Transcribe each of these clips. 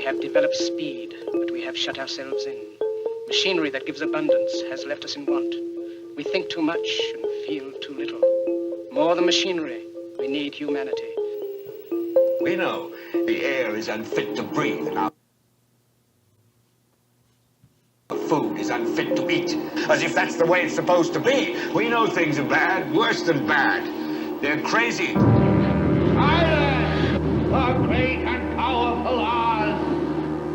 We have developed speed, but we have shut ourselves in. Machinery that gives abundance has left us in want. We think too much and feel too little. More than machinery, we need humanity. We know the air is unfit to breathe and our food is unfit to eat, as if that's the way it's supposed to be. We know things are bad, worse than bad. They're crazy. Silence! The great and powerful Oz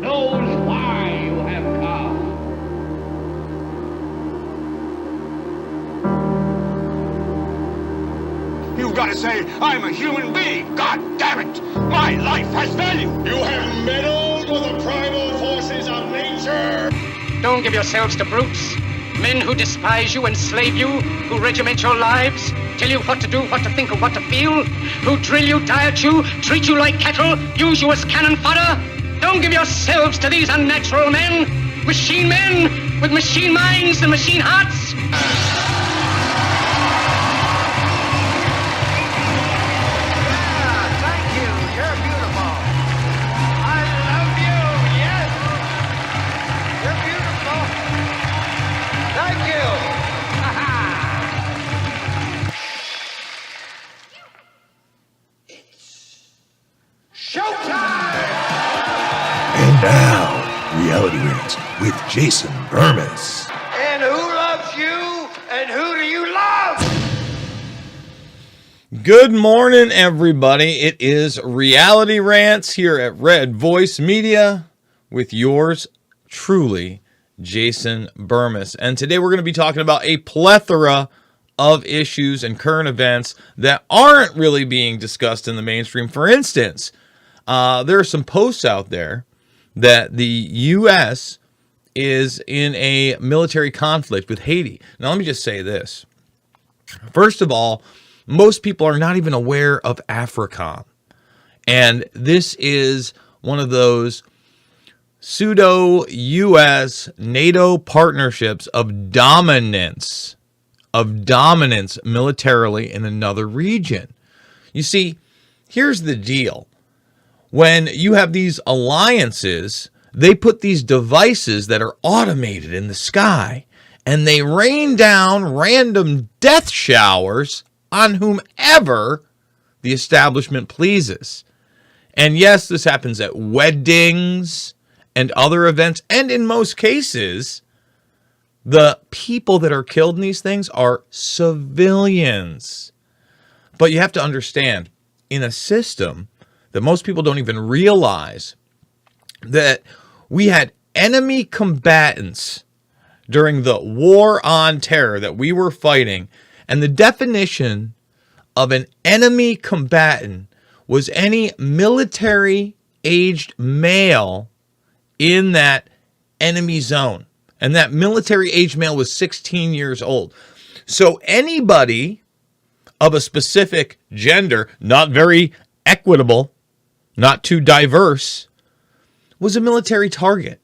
knows why you have come. You've got to say, I'm a human being. God damn it! My life has value. You have meddled with the primal forces of nature. Don't give yourselves to brutes. Men who despise you, enslave you, who regiment your lives, tell you what to do, what to think, or what to feel, who drill you, diet you, treat you like cattle, use you as cannon fodder. Don't give yourselves to these unnatural men with machine minds and machine hearts. And now, Reality Rants with Jason Bermas. And who loves you? And who do you love? Good morning, everybody. It is Reality Rants here at Red Voice Media with yours truly, Jason Bermas. And today we're going to be talking about a plethora of issues and current events that aren't really being discussed in the mainstream. For instance, there are some posts out there that the U.S. is in a military conflict with Haiti. Now, let me just say this. First of all, most people are not even aware of AFRICOM. And this is one of those pseudo-U.S. NATO partnerships of dominance militarily in another region. You see, here's the deal. When you have these alliances, they put these devices that are automated in the sky, and they rain down random death showers on whomever the establishment pleases. And yes, this happens at weddings and other events, and in most cases, the people that are killed in these things are civilians. But you have to understand, in a system that most people don't even realize, that we had enemy combatants during the war on terror that we were fighting. And the definition of an enemy combatant was any military-aged male in that enemy zone. And that military-aged male was 16 years old. So anybody of a specific gender, not very equitable, not too diverse, was a military target.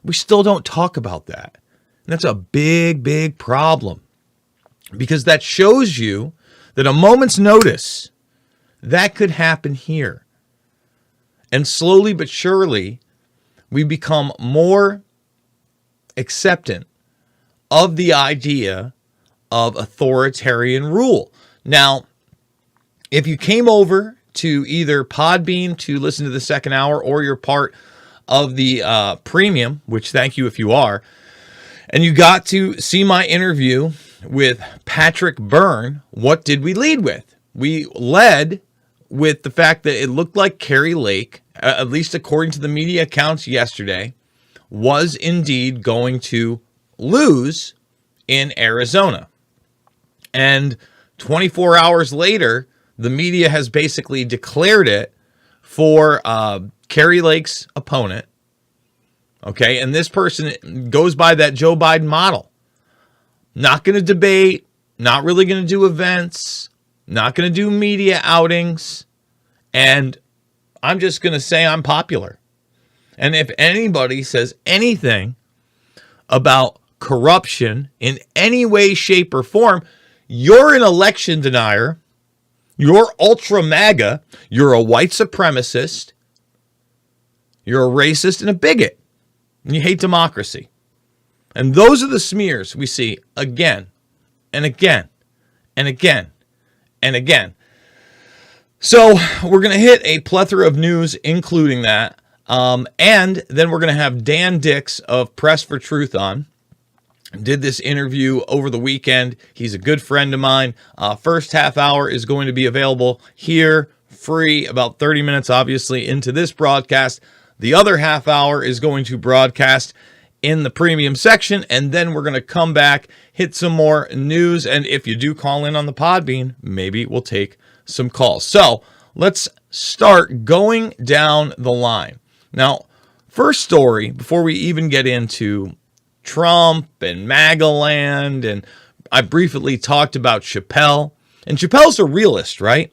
We still don't talk about that. And that's a big, big problem, because that shows you that a moment's notice, that could happen here. And slowly but surely, we become more acceptant of the idea of authoritarian rule. Now, if you came over to either Podbean to listen to the second hour, or you're part of the premium, which thank you if you are, and you got to see my interview with Patrick Byrne, what did we lead with? We led with the fact that it looked like Kari Lake, at least according to the media accounts yesterday, was indeed going to lose in Arizona. And 24 hours later, the media has basically declared it for Kari Lake's opponent. Okay, and this person goes by that Joe Biden model. Not going to debate, not really going to do events, not going to do media outings, and I'm just going to say I'm popular. And if anybody says anything about corruption in any way, shape, or form, you're an election denier, you're ultra MAGA, you're a white supremacist, You're a racist and a bigot. And you hate democracy. And those are the smears we see again and again and again and again. So we're going to hit a plethora of news, including that. And then we're going to have Dan Dix of Press for Truth on. Did this interview over the weekend. He's a good friend of mine. First half hour is going to be available here, free, about 30 minutes, obviously, into this broadcast. The other half hour is going to broadcast in the premium section, and then we're going to come back, hit some more news, and if you do call in on the Podbean, maybe we'll take some calls. So let's start going down the line. Now, first story, before we even get into Trump and MAGA land, and I briefly talked about Chappelle, and Chappelle's a realist, right?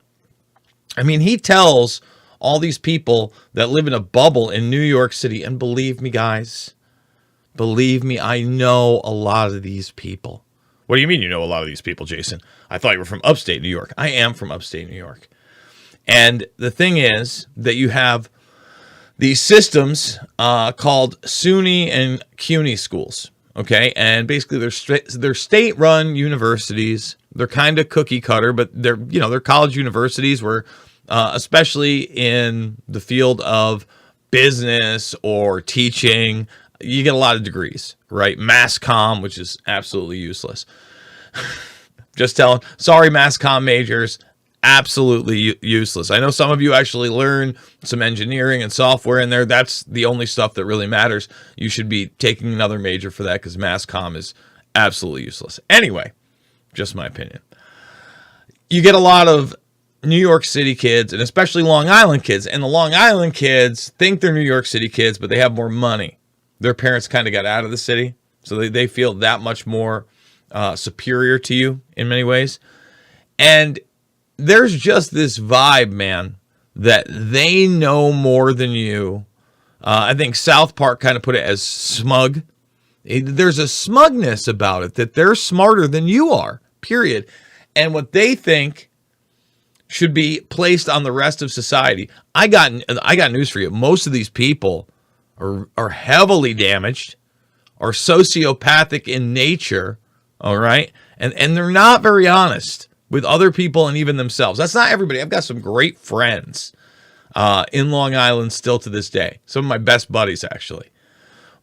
I mean, he tells all these people that live in a bubble in New York City, and believe me, guys, believe me, I know a lot of these people. What do you mean you know a lot of these people, Jason? I thought you were from upstate New York. I am from upstate New York. And the thing is that you have these systems called SUNY and CUNY schools, okay? And basically they're state-run universities. They're kind of cookie cutter, but they're college universities where, especially in the field of business or teaching, you get a lot of degrees, right? Mass comm, which is absolutely useless. Just telling, sorry, mass comm majors, absolutely useless. I know some of you actually learn some engineering and software in there. That's the only stuff that really matters. You should be taking another major for that because mass comm is absolutely useless. Anyway, just my opinion. You get a lot of New York City kids, and especially Long Island kids. And the Long Island kids think they're New York City kids, but they have more money. Their parents kind of got out of the city, so they feel that much more superior to you in many ways. And there's just this vibe, man, that they know more than you. I think South Park kind of put it as smug. There's a smugness about it, that they're smarter than you are, period. And what they think should be placed on the rest of society. I got news for you. Most of these people are heavily damaged, are sociopathic in nature, all right? And they're not very honest with other people and even themselves. That's not everybody. I've got some great friends in Long Island still to this day. Some of my best buddies, actually.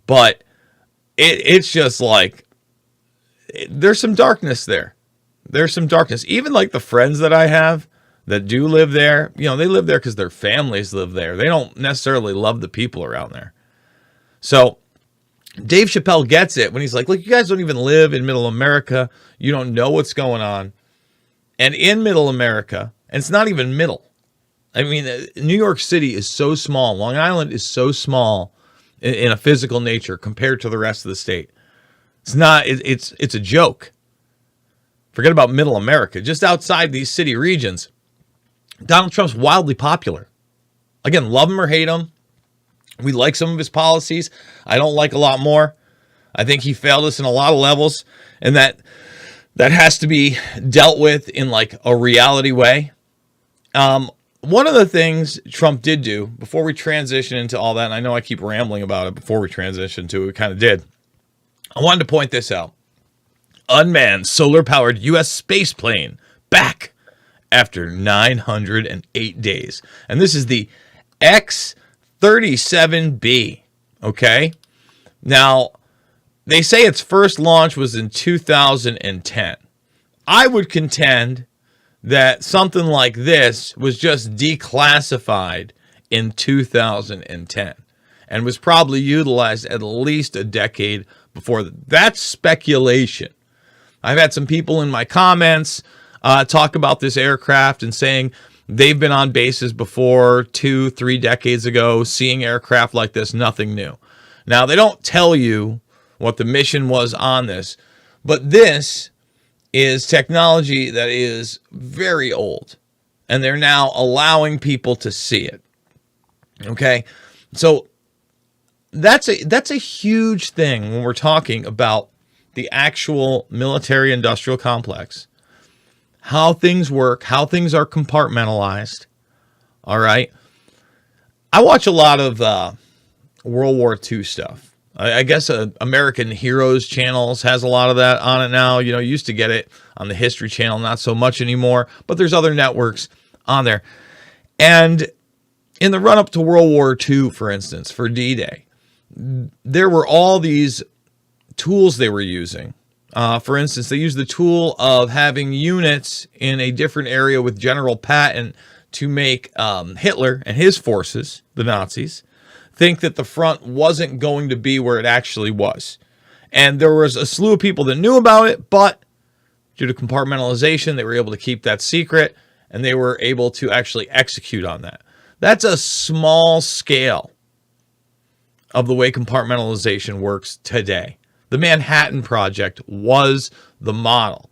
But it's just like, there's some darkness there. There's some darkness. Even like the friends that I have that do live there, they live there because their families live there. They don't necessarily love the people around there. So Dave Chappelle gets it when he's like, look, you guys don't even live in middle America. You don't know what's going on. And in middle America, and it's not even middle. I mean, New York City is so small. Long Island is so small in a physical nature compared to the rest of the state. It's not, it's a joke. Forget about middle America. Just outside these city regions, Donald Trump's wildly popular. Again, love him or hate him. We like some of his policies. I don't like a lot more. I think he failed us in a lot of levels, and that has to be dealt with in like a reality way. One of the things Trump did do before we transition into all that, and I know I keep rambling about it before we transition to it, we kind of did. I wanted to point this out. Unmanned solar-powered U.S. space plane back after 908 days. And this is the X-37B, okay? Now, they say its first launch was in 2010. I would contend that something like this was just declassified in 2010 and was probably utilized at least a decade before that. That's speculation. I've had some people in my comments talk about this aircraft and saying they've been on bases before 2-3 decades ago, seeing aircraft like this, nothing new. Now, they don't tell you what the mission was on this, but this is technology that is very old, and they're now allowing people to see it. Okay? So that's a huge thing when we're talking about the actual military-industrial complex, how things work, how things are compartmentalized. All right? I watch a lot of World War II stuff. I guess American Heroes channels has a lot of that on it now. You used to get it on the History Channel, not so much anymore, but there's other networks on there. And in the run-up to World War II, for instance, for D-Day, there were all these tools they were using. For instance, they used the tool of having units in a different area with General Patton to make Hitler and his forces, the Nazis, think that the front wasn't going to be where it actually was. And there was a slew of people that knew about it, but due to compartmentalization, they were able to keep that secret, and they were able to actually execute on that. That's a small scale of the way compartmentalization works today. The Manhattan Project was the model.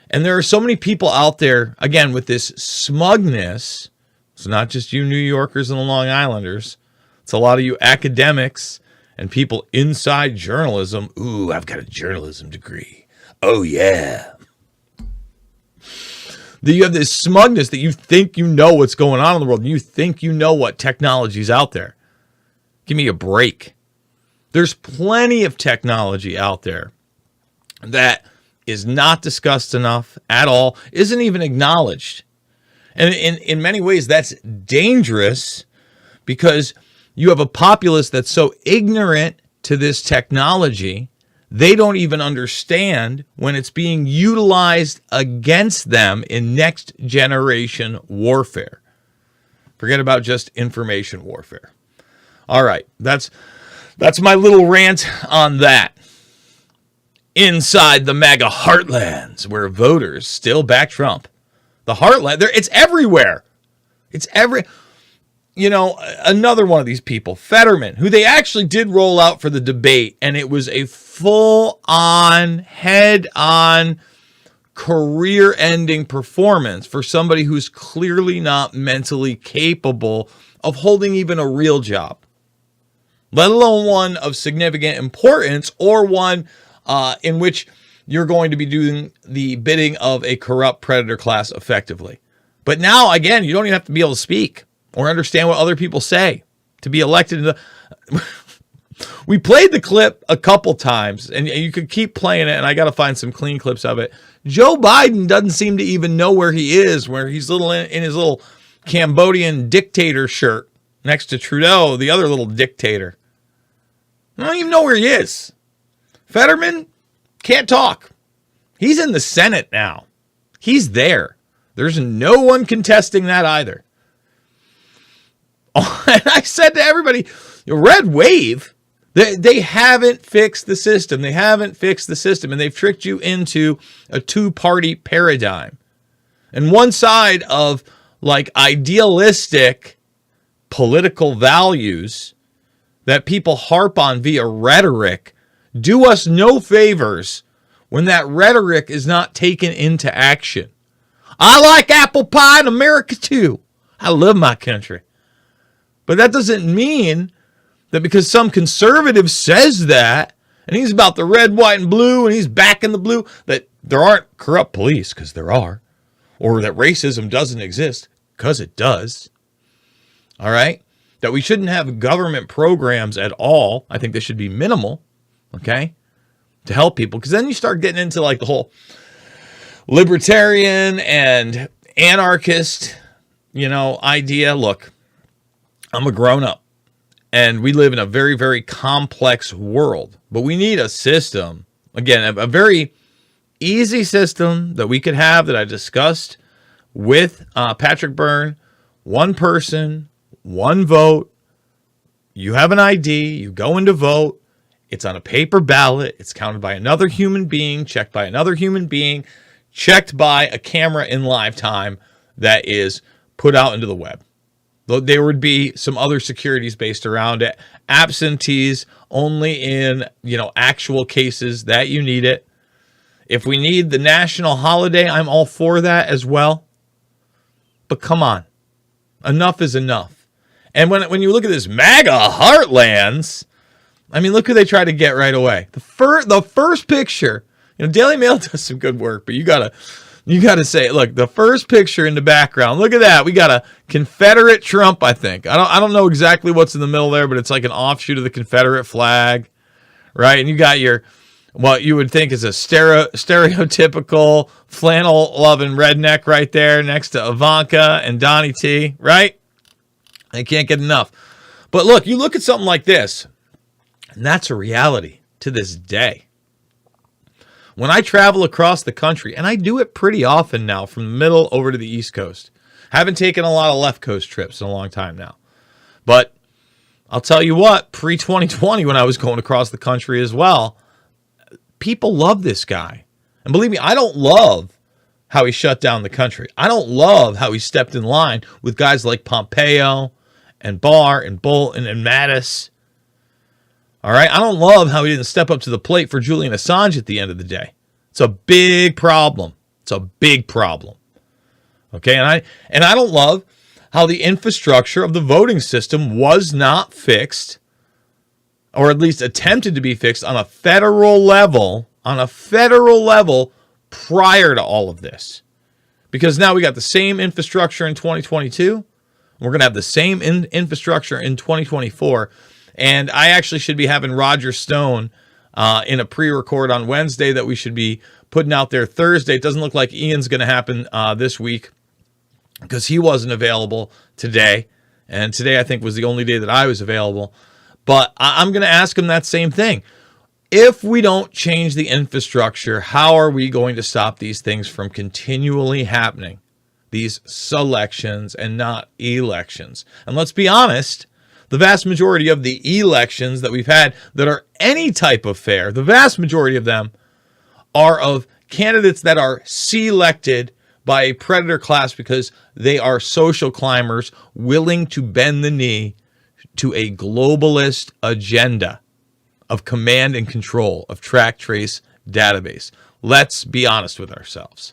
And there are so many people out there, again, with this smugness. It's not just you New Yorkers and the Long Islanders. It's a lot of you academics and people inside journalism. Ooh, I've got a journalism degree. Oh, yeah. That you have this smugness that you think you know what's going on in the world. And you think you know what technology's out there. Give me a break. There's plenty of technology out there that is not discussed enough at all, isn't even acknowledged. And in many ways, that's dangerous because you have a populace that's so ignorant to this technology, they don't even understand when it's being utilized against them in next generation warfare. Forget about just information warfare. All right, that's my little rant on that. Inside the MAGA heartlands, where voters still back Trump. The heartland, it's everywhere. It's another one of these people, Fetterman, who they actually did roll out for the debate, and it was a full-on, head-on, career-ending performance for somebody who's clearly not mentally capable of holding even a real job, let alone one of significant importance or one in which you're going to be doing the bidding of a corrupt predator class effectively. But now, again, you don't even have to be able to speak or understand what other people say to be elected. We played the clip a couple times, and you could keep playing it, and I got to find some clean clips of it. Joe Biden doesn't seem to even know where he is, where he's in his little Cambodian dictator shirt next to Trudeau, the other little dictator. I don't even know where he is. Fetterman can't talk. He's in the Senate now. He's there. There's no one contesting that either. And I said to everybody, Red Wave, they haven't fixed the system. They haven't fixed the system, and they've tricked you into a two-party paradigm. And one side of like idealistic political values that people harp on via rhetoric do us no favors when that rhetoric is not taken into action. I like apple pie in America too. I love my country. But that doesn't mean that because some conservative says that, and he's about the red, white, and blue, and he's backing the blue, that there aren't corrupt police, because there are, or that racism doesn't exist, because it does. All right? That we shouldn't have government programs at all. I think they should be minimal, okay, to help people, because then you start getting into like the whole libertarian and anarchist, idea. Look, I'm a grown-up, and we live in a very, very complex world, but we need a system, again, a very easy system that we could have that I discussed with Patrick Byrne. One person, one vote. You have an ID, you go in to vote. It's on a paper ballot. It's counted by another human being, checked by another human being, checked by a camera in live time that is put out into the web. There would be some other securities based around it. Absentees only in, actual cases that you need it. If we need the national holiday, I'm all for that as well. But come on. Enough is enough. And when you look at this MAGA heartlands, I mean, look who they try to get right away. The first picture, Daily Mail does some good work, but you got to You got to say, look, the first picture in the background, look at that. We got a Confederate Trump, I think. I don't know exactly what's in the middle there, but it's like an offshoot of the Confederate flag, right? And you got your, what you would think is a stereotypical flannel-loving redneck right there next to Ivanka and Donnie T, right? I can't get enough. But look, you look at something like this, and that's a reality to this day. When I travel across the country, and I do it pretty often now from the middle over to the East Coast. Haven't taken a lot of left coast trips in a long time now. But I'll tell you what, pre-2020 when I was going across the country as well, people love this guy. And believe me, I don't love how he shut down the country. I don't love how he stepped in line with guys like Pompeo and Barr and Bolton and Mattis. All right, I don't love how he didn't step up to the plate for Julian Assange at the end of the day. It's a big problem. It's a big problem. Okay, and I don't love how the infrastructure of the voting system was not fixed, or at least attempted to be fixed on a federal level, prior to all of this. Because now we got the same infrastructure in 2022. We're going to have the same infrastructure in 2024. And I actually should be having Roger Stone in a pre-record on Wednesday that we should be putting out there Thursday. It doesn't look like Ian's going to happen this week because he wasn't available today. And today I think was the only day that I was available. But I'm going to ask him that same thing. If we don't change the infrastructure, how are we going to stop these things from continually happening? These selections and not elections. And let's be honest, the vast majority of the elections that we've had that are any type of fair, the vast majority of them are of candidates that are selected by a predator class because they are social climbers willing to bend the knee to a globalist agenda of command and control of track, trace, database. Let's be honest with ourselves.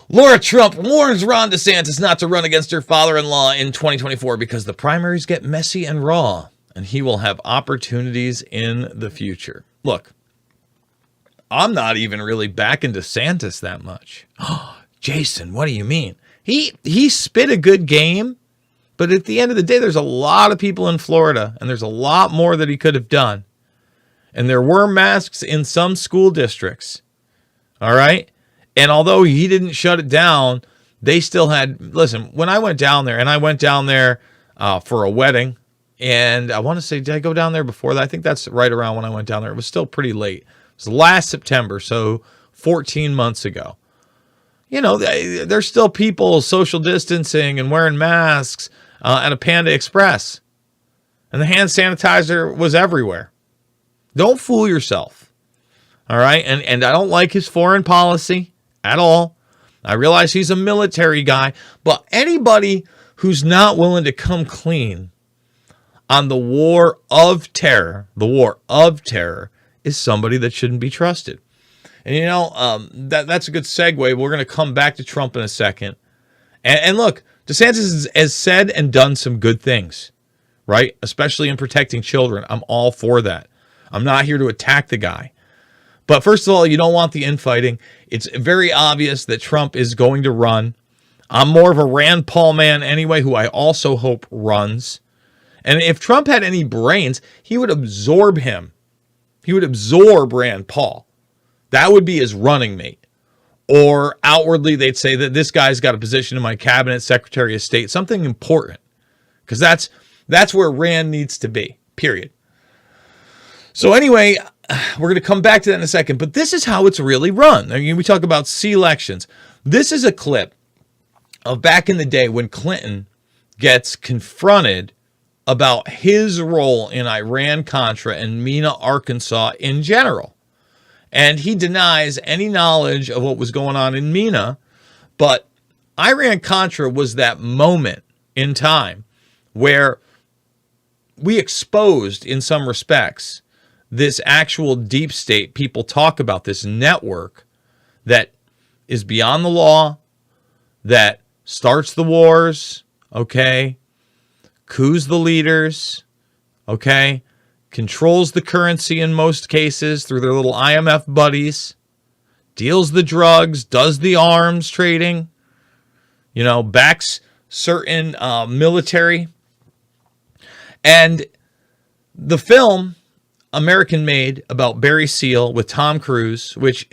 Laura Trump warns Ron DeSantis not to run against her father-in-law in 2024 because the primaries get messy and raw, and he will have opportunities in the future. Look, I'm not even really backing DeSantis that much. Jason, what do you mean? He spit a good game, but at the end of the day, there's a lot of people in Florida, and there's a lot more that he could have done. And there were masks in some school districts, all right? And although he didn't shut it down, they still had, listen, when I went down there, and I went down there for a wedding, and I want to say, did I go down there before that? I think that's right around when I went down there. It was still pretty late. It was last September, so 14 months ago. You know, there's still people social distancing and wearing masks at a Panda Express. And the hand sanitizer was everywhere. Don't fool yourself. All right? And I don't like his foreign policy at all. I realize he's a military guy, but anybody who's not willing to come clean on the war of terror is somebody that shouldn't be trusted. And you know, that's a good segue. We're going to come back to Trump in a second. And look, DeSantis has said and done some good things, right? Especially in protecting children. I'm all for that. I'm not here to attack the guy. But first of all, you don't want the infighting. It's very obvious that Trump is going to run. I'm more of a Rand Paul man anyway, who I also hope runs. And if Trump had any brains, he would absorb him. He would absorb Rand Paul. That would be his running mate. Or outwardly, they'd say that this guy's got a position in my cabinet, Secretary of State, something important. Because that's where Rand needs to be, period. So anyway, we're going to come back to that in a second, but this is how it's really run. I mean, we talk about C-elections. This is a clip of back in the day when Clinton gets confronted about his role in Iran-Contra and Mena, Arkansas in general. And he denies any knowledge of what was going on in Mena, but Iran-Contra was that moment in time where we exposed, in some respects, this actual deep state. People talk about this network that is beyond the law, that starts the wars, okay, coups the leaders, okay, controls the currency in most cases through their little IMF buddies, deals the drugs, does the arms trading, backs certain military. And the film, American Made, about Barry Seal with Tom Cruise, which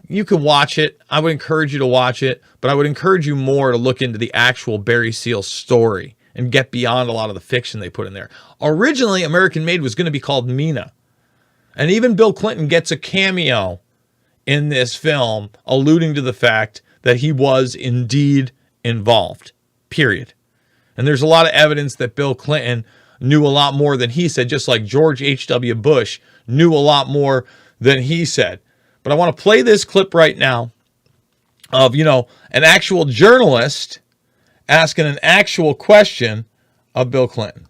you can watch it. I would encourage you to watch it, but I would encourage you more to look into the actual Barry Seal story and get beyond a lot of the fiction they put in there. Originally, American Made was going to be called Mina. And even Bill Clinton gets a cameo in this film, alluding to the fact that he was indeed involved, period. And there's a lot of evidence that Bill Clinton knew a lot more than he said, just like George H.W. Bush knew a lot more than he said. But I want to play this clip right now of, an actual journalist asking an actual question of Bill Clinton.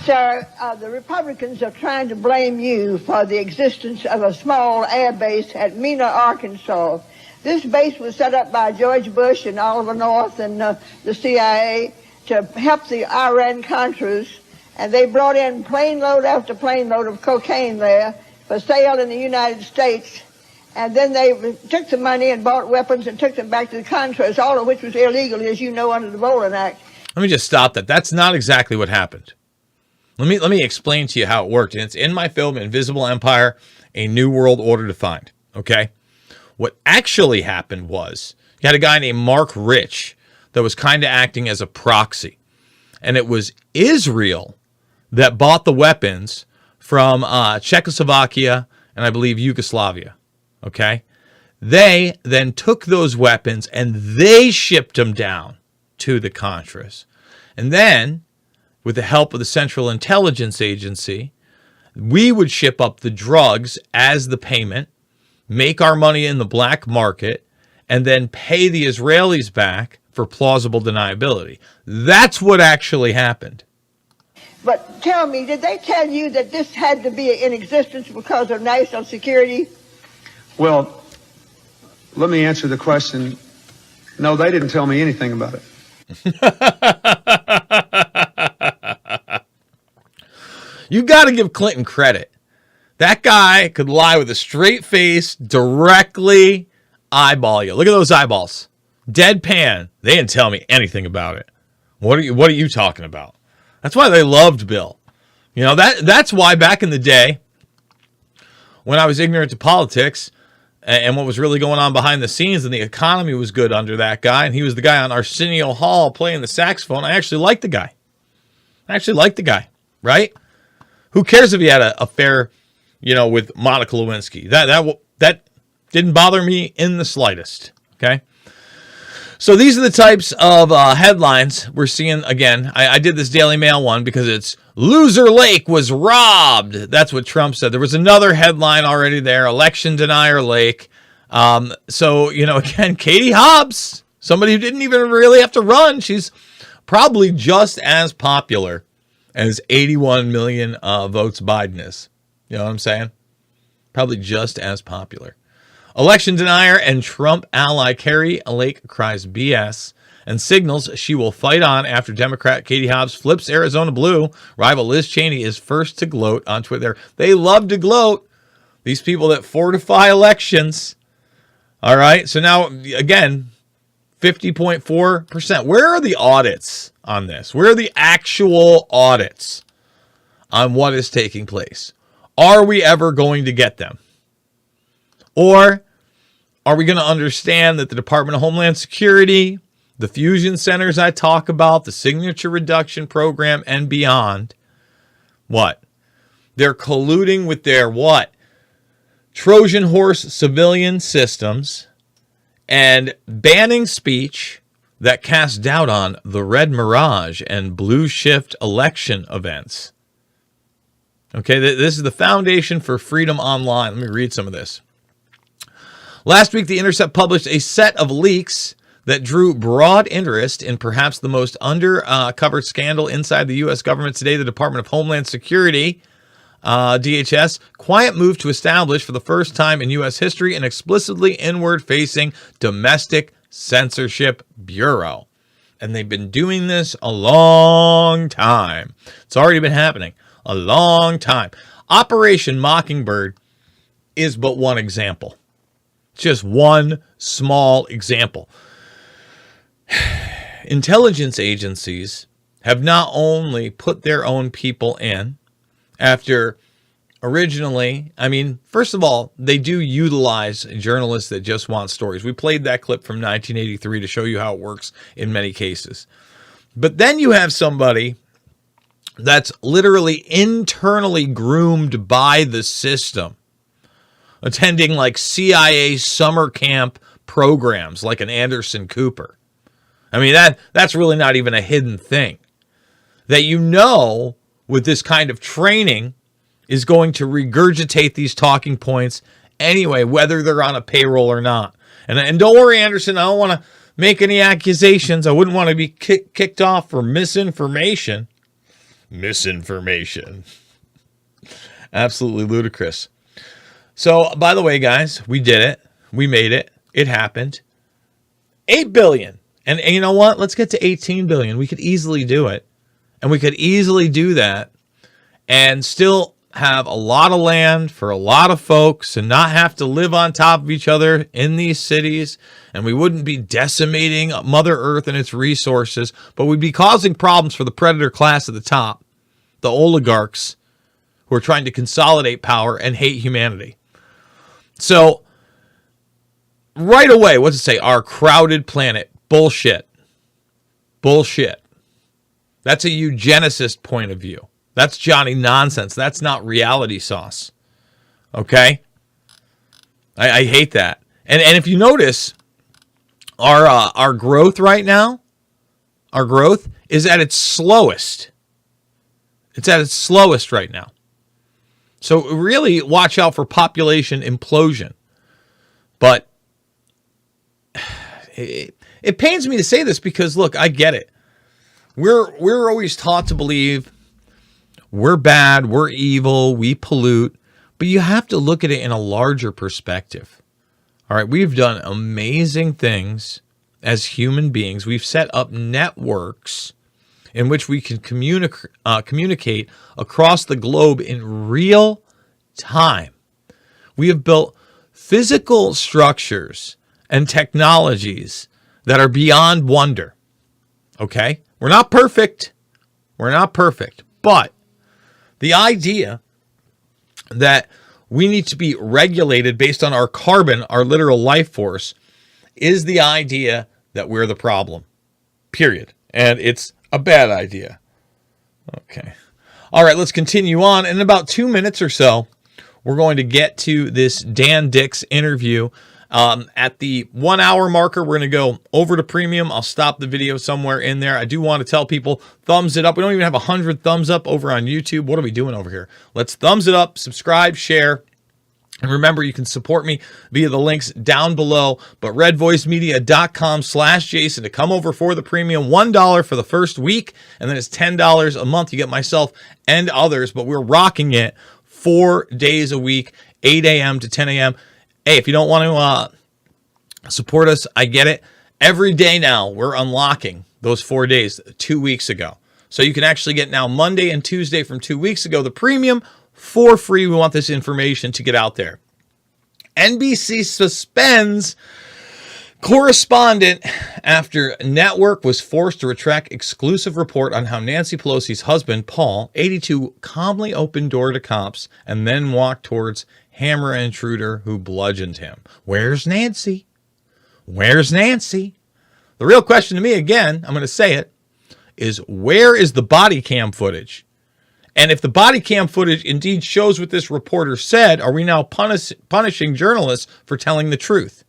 Sir, the Republicans are trying to blame you for the existence of a small air base at Mena, Arkansas. This base was set up by George Bush and Oliver North and the CIA to help the Iran-Contras, and they brought in plane load after plane load of cocaine there for sale in the United States. And then they took the money and bought weapons and took them back to the Contras, all of which was illegal, as you know, under the Bolin Act. Let me just stop that. That's not exactly what happened. Let me explain to you how it worked. And it's in my film, Invisible Empire, A New World Order Defined. Okay? What actually happened was you had a guy named Mark Rich that was kind of acting as a proxy. And it was Israel that bought the weapons from Czechoslovakia and I believe Yugoslavia. Okay? They then took those weapons and they shipped them down to the Contras. And then, with the help of the Central Intelligence Agency, we would ship up the drugs as the payment, make our money in the black market, and then pay the Israelis back for plausible deniability. That's what actually happened. But tell me, did they tell you that this had to be in existence because of national security? Well, let me answer the question. No, they didn't tell me anything about it. You got to give Clinton credit. That guy could lie with a straight face, directly eyeball you. Look at those eyeballs. Deadpan. They didn't tell me anything about it. What are you talking about? That's why they loved Bill. That's why back in the day, when I was ignorant to politics and what was really going on behind the scenes, and the economy was good under that guy, and he was the guy on Arsenio Hall playing the saxophone, I actually liked the guy. Right? Who cares if he had an affair, with Monica Lewinsky? That didn't bother me in the slightest. Okay? So these are the types of headlines we're seeing. Again, I did this Daily Mail one because it's Loser Lake was robbed. That's what Trump said. There was another headline already there, Election Denier Lake. So, again, Katie Hobbs, somebody who didn't even really have to run. She's probably just as popular as 81 million votes Biden is. You know what I'm saying? Probably just as popular. Election denier and Trump ally Carrie Lake cries BS and signals she will fight on after Democrat Katie Hobbs flips Arizona blue. Rival Liz Cheney is first to gloat on Twitter. They love to gloat. These people that fortify elections. All right. So now, again, 50.4%. Where are the audits on this? Where are the actual audits on what is taking place? Are we ever going to get them? Or are we going to understand that the Department of Homeland Security, the fusion centers I talk about, the signature reduction program, and beyond, what? They're colluding with their what? Trojan horse civilian systems and banning speech that casts doubt on the Red Mirage and Blue Shift election events. Okay, this is the Foundation for Freedom Online. Let me read some of this. Last week, The Intercept published a set of leaks that drew broad interest in perhaps the most undercovered scandal inside the U.S. government today, the Department of Homeland Security, DHS, quiet move to establish for the first time in U.S. history an explicitly inward-facing domestic censorship bureau. And they've been doing this a long time. It's already been happening a long time. Operation Mockingbird is but one example. Just one small example. Intelligence agencies have not only put their own people in after originally, I mean, first of all, they do utilize journalists that just want stories. We played that clip from 1983 to show you how it works in many cases. But then you have somebody that's literally internally groomed by the system, attending like CIA summer camp programs like an Anderson Cooper. I mean, that's really not even a hidden thing. That with this kind of training is going to regurgitate these talking points anyway, whether they're on a payroll or not. And don't worry, Anderson, I don't want to make any accusations. I wouldn't want to be kicked off for misinformation. Misinformation. Absolutely ludicrous. So, by the way, guys, we did it. We made it. It happened. 8 billion. And you know what? Let's get to 18 billion. We could easily do it. And we could easily do that and still have a lot of land for a lot of folks and not have to live on top of each other in these cities. And we wouldn't be decimating Mother Earth and its resources, but we'd be causing problems for the predator class at the top, the oligarchs who are trying to consolidate power and hate humanity. So right away, what's it say? Our crowded planet. Bullshit. Bullshit. That's a eugenicist point of view. That's Johnny nonsense. That's not reality sauce. Okay? I hate that. And if you notice, our growth right now, our growth is at its slowest. It's at its slowest right now. So really watch out for population implosion. But it pains me to say this because, look, I get it. We're always taught to believe we're bad, we're evil, we pollute, but you have to look at it in a larger perspective. All right, we've done amazing things as human beings. We've set up networks in which we can communicate across the globe in real time. We have built physical structures and technologies that are beyond wonder. Okay? We're not perfect. We're not perfect. But the idea that we need to be regulated based on our carbon, our literal life force, is the idea that we're the problem. Period. And it's a bad idea. Okay. All right, let's continue on. In about 2 minutes or so, we're going to get to this Dan Dix interview. At the 1 hour marker, we're going to go over to premium. I'll stop the video somewhere in there. I do want to tell people, thumbs it up. We don't even have 100 thumbs up over on YouTube. What are we doing over here? Let's thumbs it up, subscribe, share. And remember, you can support me via the links down below, but redvoicemedia.com/Jason to come over for the premium. $1 for the first week, and then it's $10 a month. You get myself and others, but we're rocking it 4 days a week, 8 a.m. to 10 a.m. Hey, if you don't want to support us, I get it. Every day now, we're unlocking those 4 days 2 weeks ago. So you can actually get now Monday and Tuesday from 2 weeks ago, the premium, for free. We want this information to get out there. NBC suspends correspondent after network was forced to retract exclusive report on how Nancy Pelosi's husband, Paul, 82, calmly opened door to cops and then walked towards hammer intruder who bludgeoned him. Where's Nancy? Where's Nancy? The real question to me, again, I'm going to say it, is where is the body cam footage? And if the body cam footage indeed shows what this reporter said, are we now punishing journalists for telling the truth?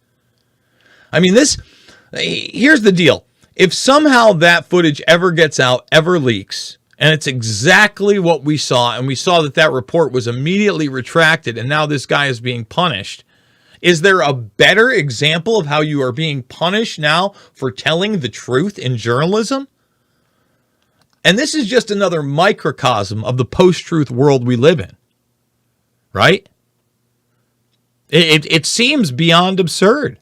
I mean, here's the deal. If somehow that footage ever gets out, ever leaks, and it's exactly what we saw, and we saw that report was immediately retracted, and now this guy is being punished, is there a better example of how you are being punished now for telling the truth in journalism? And this is just another microcosm of the post-truth world we live in, right? It seems beyond absurd,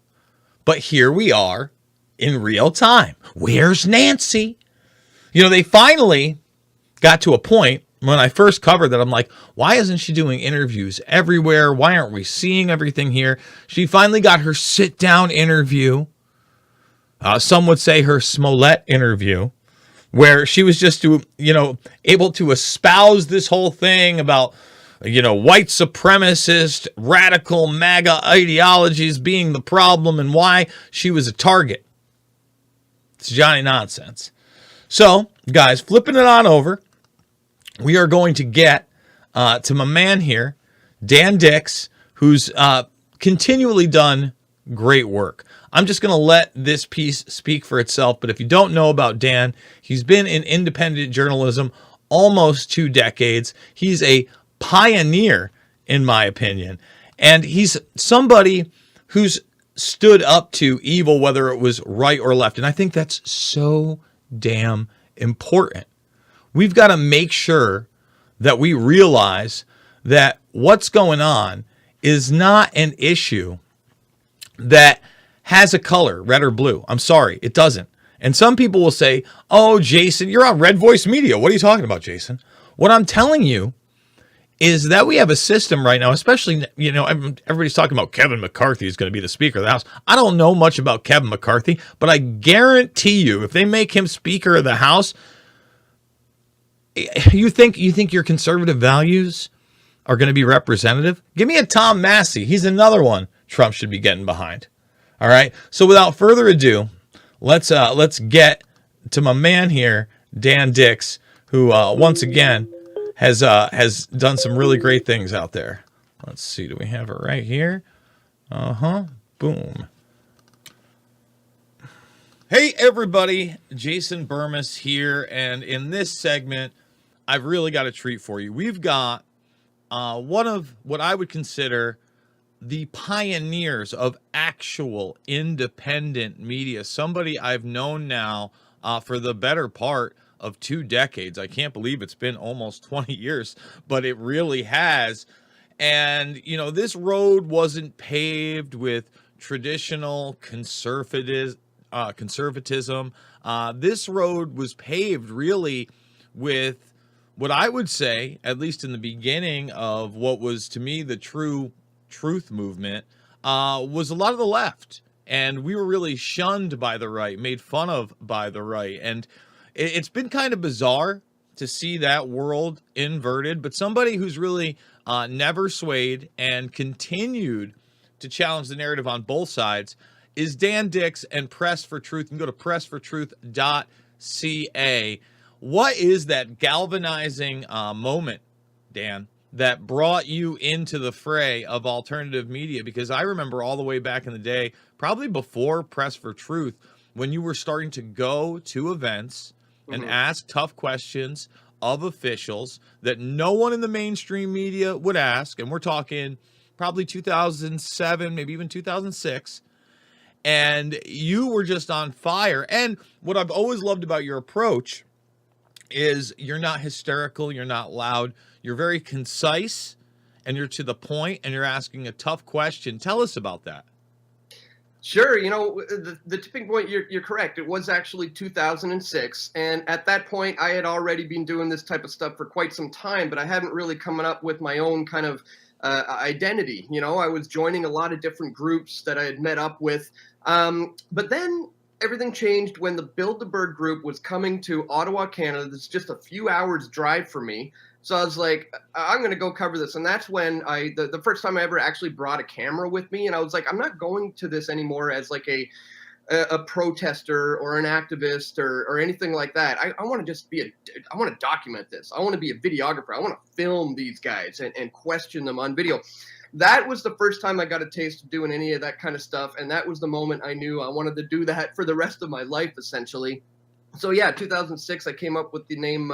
but here we are in real time. Where's Nancy? You know, they finally got to a point when I first covered that, I'm like, why isn't she doing interviews everywhere? Why aren't we seeing everything here? She finally got her sit-down interview. Some would say her Smollett interview, where she was just able to espouse this whole thing about, white supremacist, radical MAGA ideologies being the problem and why she was a target. It's Johnny Nonsense. So, guys, flipping it on over, we are going to get to my man here, Dan Dix, who's continually done great work. I'm just going to let this piece speak for itself, but if you don't know about Dan, he's been in independent journalism almost 2 decades. He's a pioneer, in my opinion, and he's somebody who's stood up to evil, whether it was right or left, and I think that's so damn important. We've got to make sure that we realize that what's going on is not an issue that has a color, red or blue. I'm sorry, it doesn't. And some people will say, oh, Jason, you're on Red Voice Media. What are you talking about, Jason? What I'm telling you is that we have a system right now, especially, everybody's talking about Kevin McCarthy is going to be the Speaker of the House. I don't know much about Kevin McCarthy, but I guarantee you, if they make him Speaker of the House, you think your conservative values are going to be representative? Give me a Tom Massey. He's another one Trump should be getting behind. All right. So without further ado, let's get to my man here, Dan Dix, who once again has done some really great things out there. Let's see. Do we have it right here? Boom. Hey everybody, Jason Bermas here, and in this segment, I've really got a treat for you. We've got one of what I would consider the pioneers of actual independent media, somebody I've known now for the better part of 2 decades. I can't believe it's been almost 20 years, but it really has. And, this road wasn't paved with traditional conservatism. This road was paved really with what I would say, at least in the beginning of what was to me the true truth movement, was a lot of the left. And we were really shunned by the right, made fun of by the right. And it's been kind of bizarre to see that world inverted, but somebody who's really never swayed and continued to challenge the narrative on both sides is Dan Dix and Press for Truth. You can go to pressfortruth.ca. What is that galvanizing moment, Dan, that brought you into the fray of alternative media? Because I remember all the way back in the day, probably before Press for Truth, when you were starting to go to events and ask tough questions of officials that no one in the mainstream media would ask. And we're talking probably 2007, maybe even 2006. And you were just on fire. And what I've always loved about your approach is you're not hysterical, you're not loud, you're very concise, and you're to the point, and you're asking a tough question. Tell us about that. Sure. The tipping point, you're correct. It was actually 2006. And at that point, I had already been doing this type of stuff for quite some time, but I hadn't really come up with my own kind of identity. I was joining a lot of different groups that I had met up with. But then everything changed when the Build the Bird group was coming to Ottawa, Canada. That's just a few hours drive for me. So I was like, I'm going to go cover this. And that's when the first time I ever actually brought a camera with me. And I was like, I'm not going to this anymore as like a protester or an activist or anything like that. I want to just I want to document this. I want to be a videographer. I want to film these guys and question them on video. That was the first time I got a taste of doing any of that kind of stuff. And that was the moment I knew I wanted to do that for the rest of my life, essentially. So yeah, 2006, I came up with the name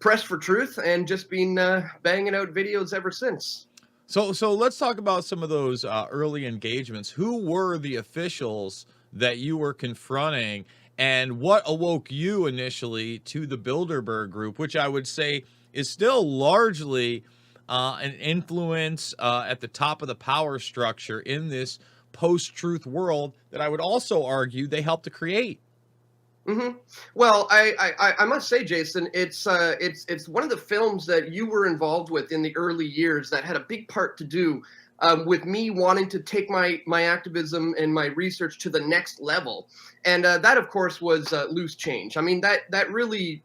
Press for Truth, and just been banging out videos ever since. So let's talk about some of those early engagements. Who were the officials that you were confronting, and what awoke you initially to the Bilderberg Group, which I would say is still largely an influence at the top of the power structure in this post-truth world that I would also argue they helped to create? Well, I must say, Jason, it's one of the films that you were involved with in the early years that had a big part to do with me wanting to take my activism and my research to the next level, and that, of course, was Loose Change. I mean, that really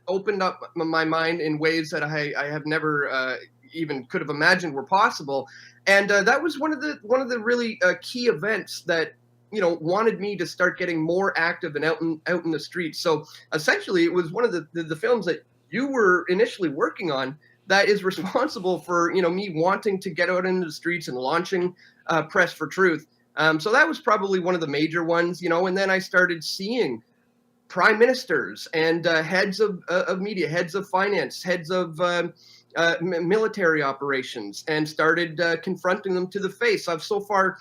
opened up my mind in ways that I have never even could have imagined were possible, and that was one of the really key events that wanted me to start getting more active and out in the streets. So essentially, it was one of the films that you were initially working on that is responsible for me wanting to get out into the streets and launching Press for Truth. So that was probably one of the major ones, and then I started seeing prime ministers and heads of media, heads of finance, heads of military operations, and started confronting them to the face. I've so far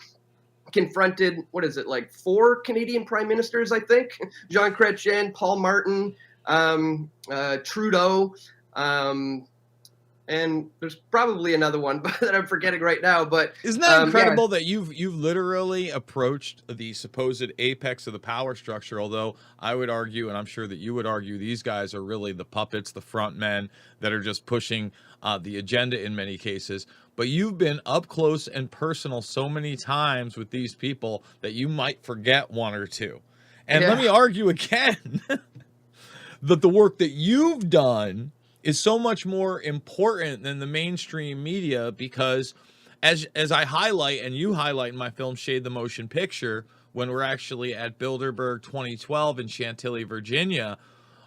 confronted, what is it, like 4 Canadian prime ministers, I think? Jean Chrétien, Paul Martin, Trudeau, and there's probably another one that I'm forgetting right now. But isn't that incredible that you've literally approached the supposed apex of the power structure? Although I would argue, and I'm sure that you would argue, these guys are really the puppets, the front men that are just pushing the agenda in many cases. But you've been up close and personal so many times with these people that you might forget one or two. And let me argue again that the work that you've done is so much more important than the mainstream media, because as I highlight, and you highlight in my film Shade the Motion Picture, when we're actually at Bilderberg 2012 in Chantilly, Virginia,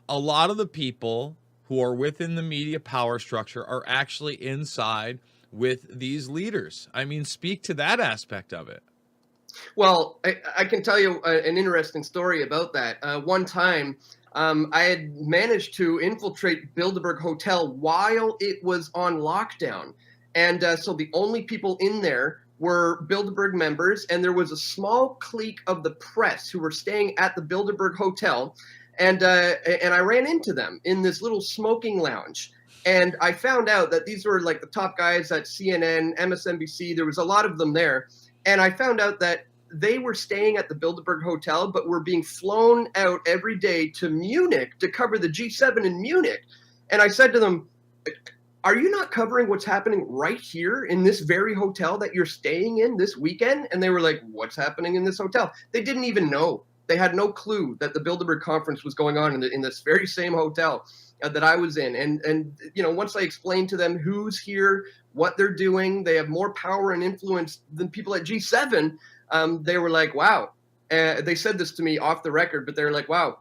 a lot of the people who are within the media power structure are actually inside with these leaders. I mean, speak to that aspect of it. Well, I can tell you an interesting story about that. One time, I had managed to infiltrate Bilderberg Hotel while it was on lockdown. And so the only people in there were Bilderberg members, and there was a small clique of the press who were staying at the Bilderberg Hotel. And I ran into them in this little smoking lounge. And I found out that these were like the top guys at CNN, MSNBC. There was a lot of them there. And I found out that they were staying at the Bilderberg Hotel, but were being flown out every day to Munich to cover the G7 in Munich. And I said to them, are you not covering what's happening right here in this very hotel that you're staying in this weekend? And they were like, what's happening in this hotel? They didn't even know. They had no clue that the Bilderberg conference was going on in this very same hotel that I was in. And once I explained to them who's here, what they're doing, they have more power and influence than people at G7. They were like, wow. They said this to me off the record, but they're like, wow,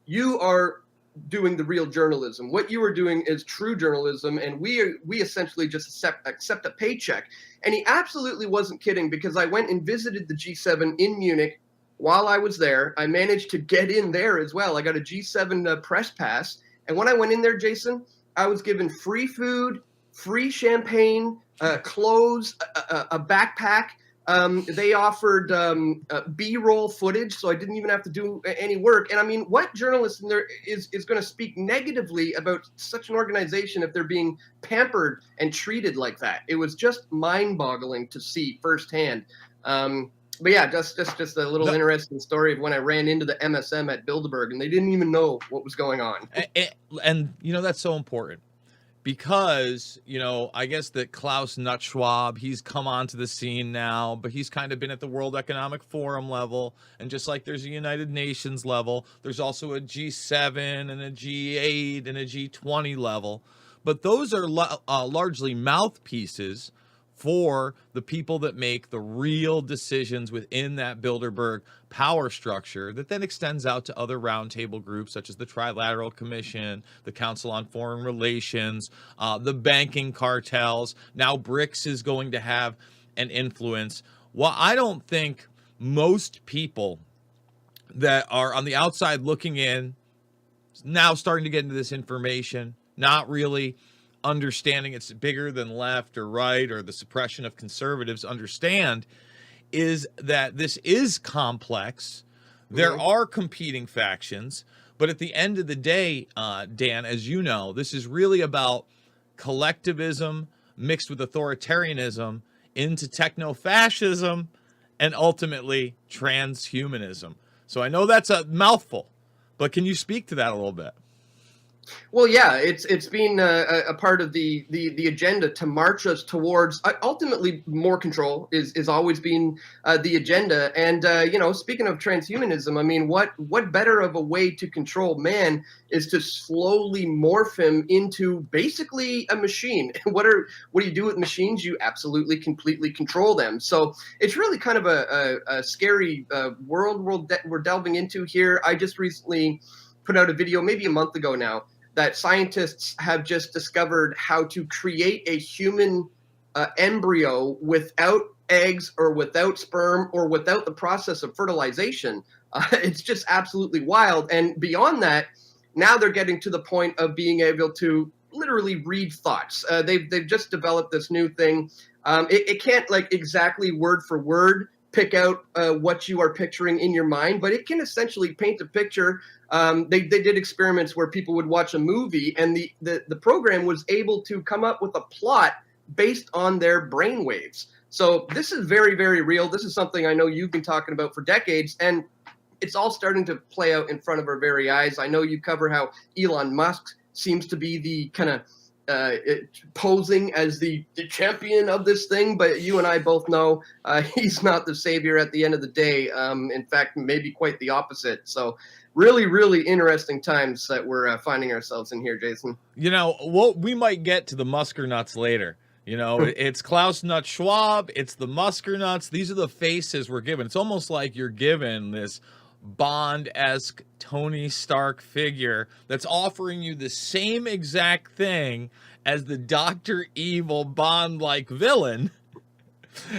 you are doing the real journalism. What you are doing is true journalism, and we essentially just accept a paycheck. And he absolutely wasn't kidding, because I went and visited the G7 in Munich while I was there. I managed to get in there as well. I got a G7 press pass. And when I went in there, Jason, I was given free food, free champagne, clothes, a backpack. They offered B-roll footage, so I didn't even have to do any work. And I mean, what journalist in there is going to speak negatively about such an organization if they're being pampered and treated like that? It was just mind-boggling to see firsthand. But yeah, just a little interesting story of when I ran into the MSM at Bilderberg, and they didn't even know what was going on. And that's so important. Because, I guess that Klaus Schwab, he's come onto the scene now, but he's kind of been at the World Economic Forum level. And just like there's a United Nations level, there's also a G7 and a G8 and a G20 level. But those are largely mouthpieces for the people that make the real decisions within that Bilderberg power structure that then extends out to other roundtable groups such as the Trilateral Commission, the Council on Foreign Relations, the banking cartels. Now BRICS is going to have an influence. Well, I don't think most people that are on the outside looking in, now starting to get into this information, not really understanding it's bigger than left or right or the suppression of conservatives, understand is that this is complex. There are competing factions, but at the end of the day, Dan, as you know, this is really about collectivism mixed with authoritarianism into techno-fascism and ultimately transhumanism. So I know that's a mouthful, But can you speak to that a little bit? Well, yeah, it's been a part of the agenda to march us towards ultimately more control is always been the agenda. And speaking of transhumanism, I mean, what better of a way to control man is to slowly morph him into basically a machine. What do you do with machines? You absolutely completely control them. So it's really kind of a scary world that we're delving into here. I just recently put out a video maybe a month ago now that scientists have just discovered how to create a human embryo without eggs or without sperm or without the process of fertilization. It's just absolutely wild. And beyond that, now they're getting to the point of being able to literally read thoughts. They've just developed this new thing. It can't like exactly word for word pick out what you are picturing in your mind, but it can essentially paint a picture. They did experiments where people would watch a movie and the program was able to come up with a plot based on their brain waves. So this is very, very real. This is something I know you've been talking about for decades, and it's all starting to play out in front of our very eyes. I know you cover how Elon Musk seems to be the kind of posing as the champion of this thing, but you and I both know he's not the savior at the end of the day. In fact, maybe quite the opposite. So really, really interesting times that we're finding ourselves in here, Jason. We might get to the Musker nuts later. It's Klaus Nut Schwab. It's the Musker nuts. These are the faces we're given. It's almost like you're given this Bond-esque Tony Stark figure that's offering you the same exact thing as the Dr. Evil Bond-like villain,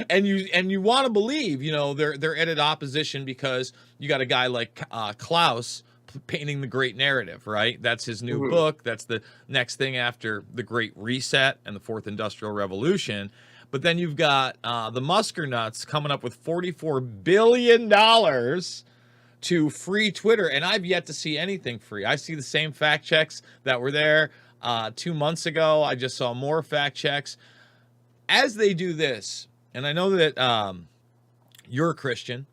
and you want to believe they're at opposition because you got a guy like Klaus painting the great narrative, right? That's his new book. That's the next thing after the Great Reset and the Fourth Industrial Revolution. But then you've got the Musker nuts coming up with $44 billion to free Twitter, and I've yet to see anything free. I see the same fact checks that were there 2 months ago. I just saw more fact checks. As they do this, and I know that you're a Christian,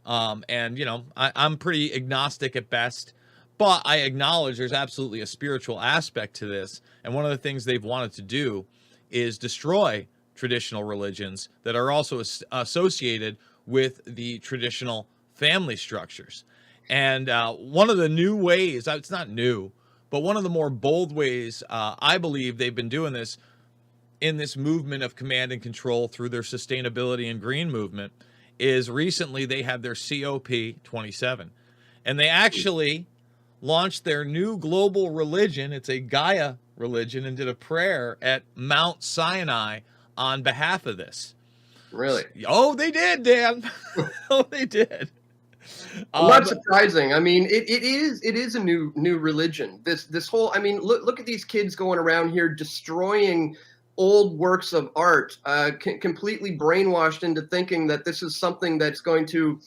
and I'm pretty agnostic at best, but I acknowledge there's absolutely a spiritual aspect to this, and one of the things they've wanted to do is destroy traditional religions that are also associated with the traditional family structures. And one of the new ways, it's not new, but one of the more bold ways I believe they've been doing this in this movement of command and control through their sustainability and green movement is recently they had their COP27. And they actually launched their new global religion. It's a Gaia religion, and did a prayer at Mount Sinai on behalf of this. Really? Oh, they did, Dan. Oh, they did. Well, that's surprising. I mean, it is a new religion. This whole, I mean, look at these kids going around here destroying old works of art, completely brainwashed into thinking that this is something that's going to,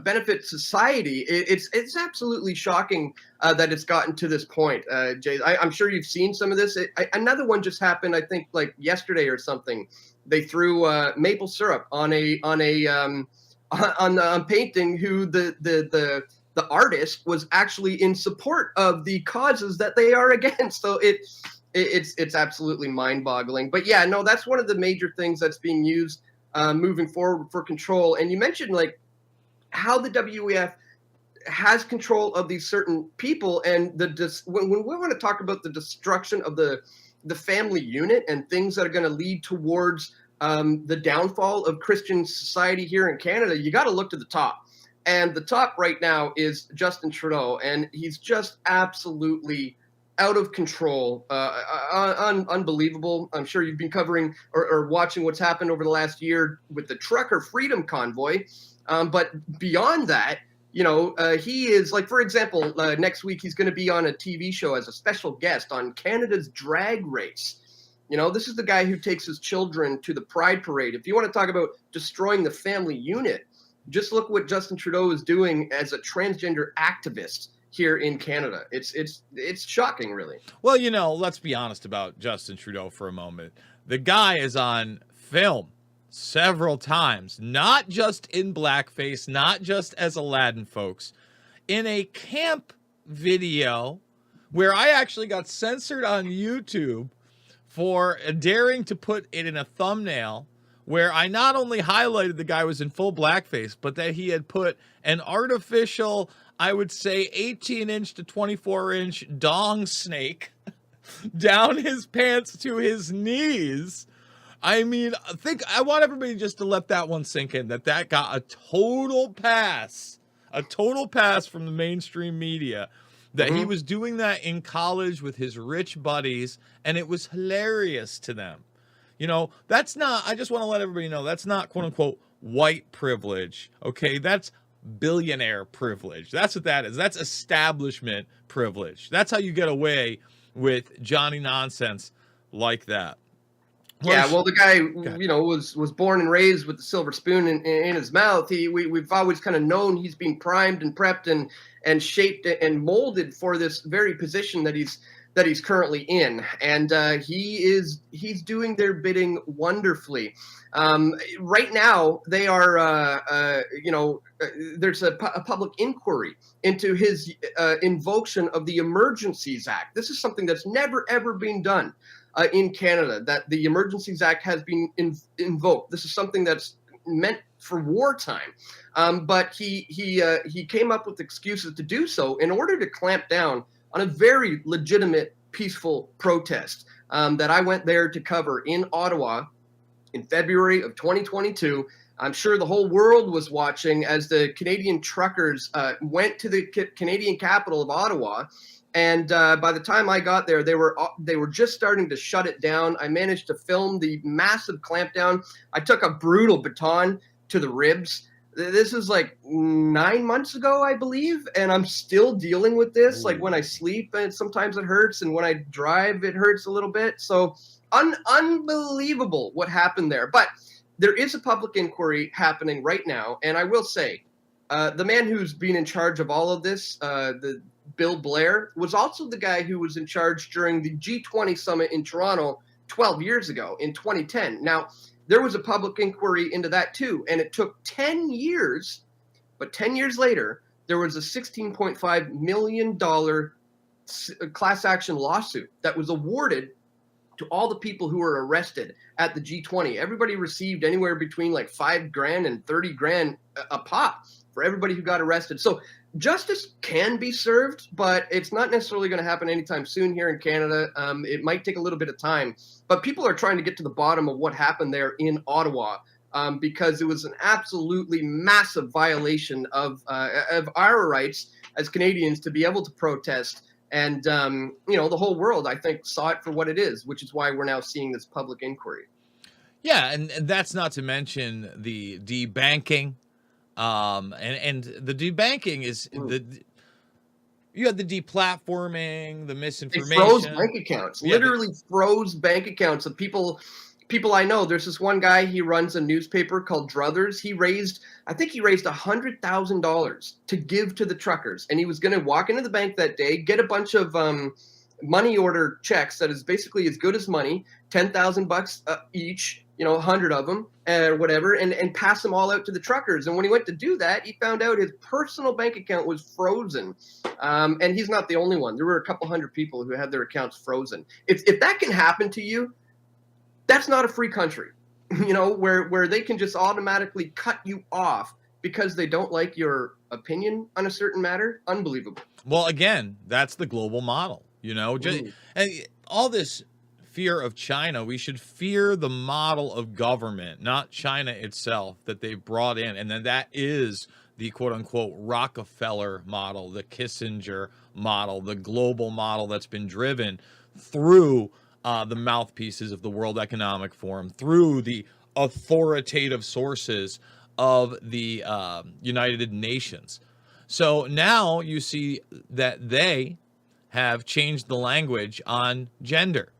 benefit society. It's absolutely shocking that it's gotten to this point, Jay. I'm sure you've seen some of this. Another one just happened, I think, like yesterday or something. They threw maple syrup on a painting who the artist was actually in support of the causes that they are against. So it's absolutely mind-boggling. But yeah, no, that's one of the major things that's being used moving forward for control. And you mentioned like how the WEF has control of these certain people, and when we want to talk about the destruction of the family unit and things that are going to lead towards the downfall of Christian society here in Canada, you got to look to the top. And the top right now is Justin Trudeau, and he's just absolutely out of control, unbelievable. I'm sure you've been covering or watching what's happened over the last year with the Trucker Freedom Convoy. But beyond that, he is like, for example, next week he's going to be on a TV show as a special guest on Canada's Drag Race. This is the guy who takes his children to the Pride Parade. If you want to talk about destroying the family unit, just look what Justin Trudeau is doing as a transgender activist here in Canada. It's shocking, really. Well, let's be honest about Justin Trudeau for a moment. The guy is on film several times, not just in blackface, not just as Aladdin, folks, in a camp video where I actually got censored on YouTube for daring to put it in a thumbnail, where I not only highlighted the guy was in full blackface, but that he had put an artificial, I would say 18-inch to 24-inch dong snake down his pants to his knees. I mean, I want everybody just to let that one sink in, that got a total pass from the mainstream media, that he was doing that in college with his rich buddies, and it was hilarious to them. You know, that's not, I just want to let everybody know, that's not quote unquote white privilege. Okay. That's billionaire privilege. That's what that is. That's establishment privilege. That's how you get away with Johnny nonsense like that. Yeah, well, the guy, you know, was born and raised with the silver spoon in his mouth. We've always kind of known he's been primed and prepped and shaped and molded for this very position that he's currently in, and he's doing their bidding wonderfully. Right now, they are, there's a public inquiry into his invocation of the Emergencies Act. This is something that's never ever been done in Canada. That the Emergencies Act has been invoked. This is something that's meant for wartime, but he came up with excuses to do so in order to clamp down on a very legitimate, peaceful protest that I went there to cover in Ottawa in February of 2022. I'm sure the whole world was watching as the Canadian truckers went to the Canadian capital of Ottawa. And by the time I got there, they were just starting to shut it down. I managed to film the massive clampdown. I took a brutal baton to the ribs. This is like 9 months ago, I believe, and I'm still dealing with this. Like when I sleep, and sometimes it hurts, and when I drive, it hurts a little bit. So unbelievable what happened there. But there is a public inquiry happening right now, and I will say, the man who's been in charge of all of this, the Bill Blair, was also the guy who was in charge during the G20 summit in Toronto 12 years ago in 2010. Now, there was a public inquiry into that too, and it took 10 years, but 10 years later, there was a $16.5 million class action lawsuit that was awarded to all the people who were arrested at the G20. Everybody received anywhere between like $5,000 and $30,000 a pop for everybody who got arrested. So justice can be served, but it's not necessarily going to happen anytime soon here in Canada. It might take a little bit of time, but people are trying to get to the bottom of what happened there in Ottawa, because it was an absolutely massive violation of our rights as Canadians to be able to protest. And, the whole world, I think, saw it for what it is, which is why we're now seeing this public inquiry. Yeah, and that's not to mention the debanking. And the debanking is you had the deplatforming, the misinformation. They froze bank accounts, literally froze bank accounts of people I know. There's this one guy, he runs a newspaper called Druthers. I think he raised $100,000 to give to the truckers. And he was going to walk into the bank that day, get a bunch of money order checks that is basically as good as money, $10,000 each, 100 of them or whatever, and pass them all out to the truckers. And when he went to do that, he found out his personal bank account was frozen. And he's not the only one. There were a couple hundred people who had their accounts frozen. If that can happen to you, that's not a free country, where they can just automatically cut you off because they don't like your opinion on a certain matter. Unbelievable. Well, again, that's the global model, and all this fear of China, we should fear the model of government, not China itself, that they've brought in. And then that is the quote unquote Rockefeller model, the Kissinger model, the global model that's been driven through the mouthpieces of the World Economic Forum, through the authoritative sources of the United Nations. So now you see that they have changed the language on gender.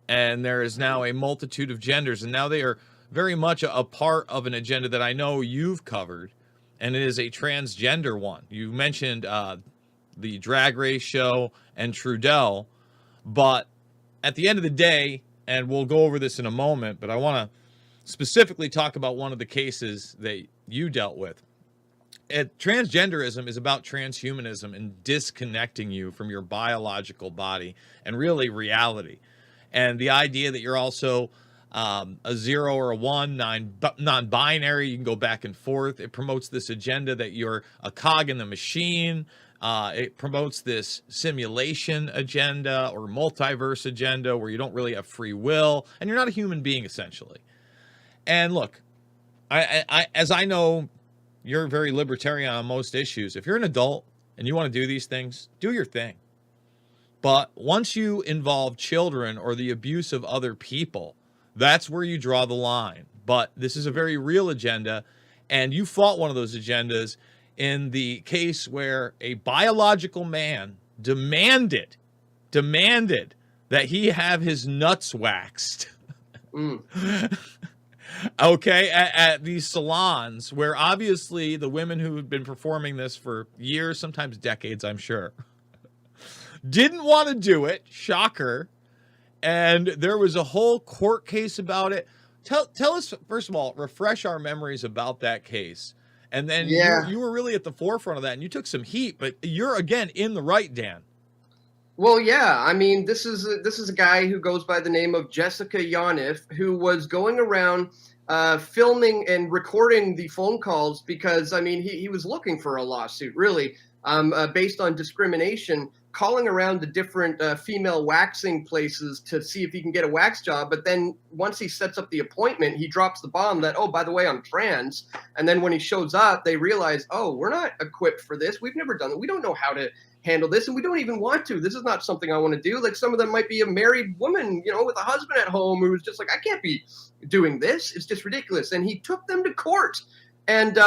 And there is now a multitude of genders. And now they are very much a part of an agenda that I know you've covered. And it is a transgender one. You mentioned the Drag Race show and Trudeau. But at the end of the day, and we'll go over this in a moment, but I want to specifically talk about one of the cases that you dealt with. transgenderism is about transhumanism and disconnecting you from your biological body and really reality. And the idea that you're also a 0 or a 1, non-binary, you can go back and forth. It promotes this agenda that you're a cog in the machine. It promotes this simulation agenda or multiverse agenda where you don't really have free will and you're not a human being, essentially. And look, as I know, you're very libertarian on most issues. If you're an adult and you want to do these things, do your thing. But once you involve children or the abuse of other people, that's where you draw the line. But this is a very real agenda, and you fought one of those agendas in the case where a biological man demanded that he have his nuts waxed. Okay, at these salons where obviously the women who had been performing this for years, sometimes decades, I'm sure, didn't want to do it. Shocker. And there was a whole court case about it. Tell us, first of all, refresh our memories about that case. And then you were really at the forefront of that, and you took some heat, but you're, again, in the right, Dan. Well, yeah. I mean, this is a guy who goes by the name of Jessica Yaniv, who was going around filming and recording the phone calls because, I mean, he was looking for a lawsuit, really, based on discrimination, calling around the different female waxing places to see if he can get a wax job. But then once he sets up the appointment, he drops the bomb that, oh, by the way, I'm trans. And then when he shows up, they realize, oh, we're not equipped for this. We've never done it. We don't know how to handle this, and we don't even want to. This is not something I want to do. Like, some of them might be a married woman, you know, with a husband at home who's just like, I can't be doing this. It's just ridiculous. And he took them to court. And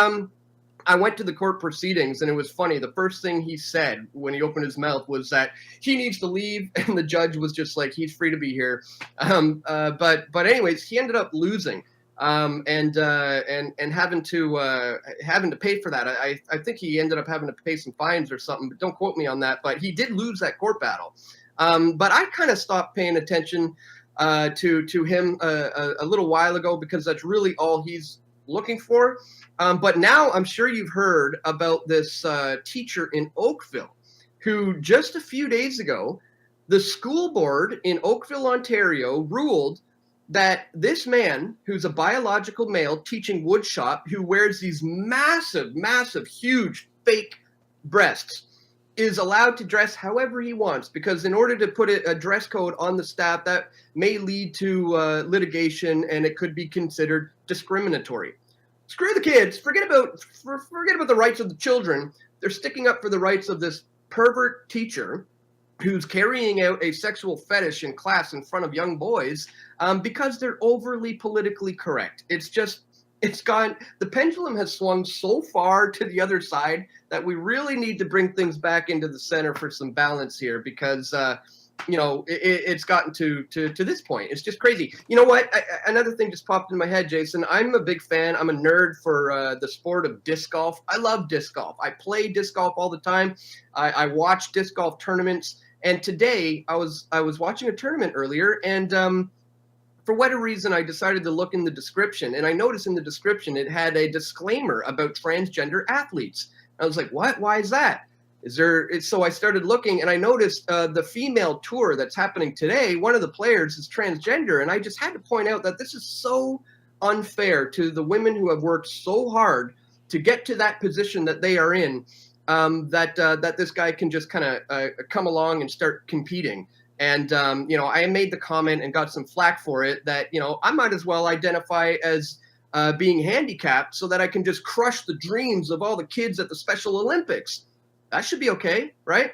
I went to the court proceedings, and it was funny. The first thing he said when he opened his mouth was that he needs to leave, and the judge was just like, he's free to be here. But anyways, he ended up losing. And having to pay for that. I think he ended up having to pay some fines or something, but don't quote me on that. But he did lose that court battle. But I kind of stopped paying attention to him a little while ago because that's really all he's looking for. But now I'm sure you've heard about this teacher in Oakville who just a few days ago, the school board in Oakville, Ontario, ruled that this man, who's a biological male teaching woodshop, who wears these massive, huge fake breasts, is allowed to dress however he wants, because in order to put a dress code on the staff, that may lead to litigation, and it could be considered discriminatory. Screw the kids. Forget about the rights of the children. They're sticking up for the rights of this pervert teacher who's carrying out a sexual fetish in class in front of young boys because they're overly politically correct. The pendulum has swung so far to the other side that we really need to bring things back into the center for some balance here, because it's gotten to this point. It's just crazy. You know what? Another thing just popped in my head, Jason. I'm a big fan. I'm a nerd for the sport of disc golf. I love disc golf. I play disc golf all the time. I watch disc golf tournaments. And today I was watching a tournament earlier, and for whatever reason, I decided to look in the description, and I noticed in the description it had a disclaimer about transgender athletes. I was like, what? Why is that? So I started looking, and I noticed the female tour that's happening today, one of the players is transgender, and I just had to point out that this is so unfair to the women who have worked so hard to get to that position that they are in, that this guy can just kind of come along and start competing. And, I made the comment and got some flack for it that, I might as well identify as being handicapped so that I can just crush the dreams of all the kids at the Special Olympics. That should be okay, right?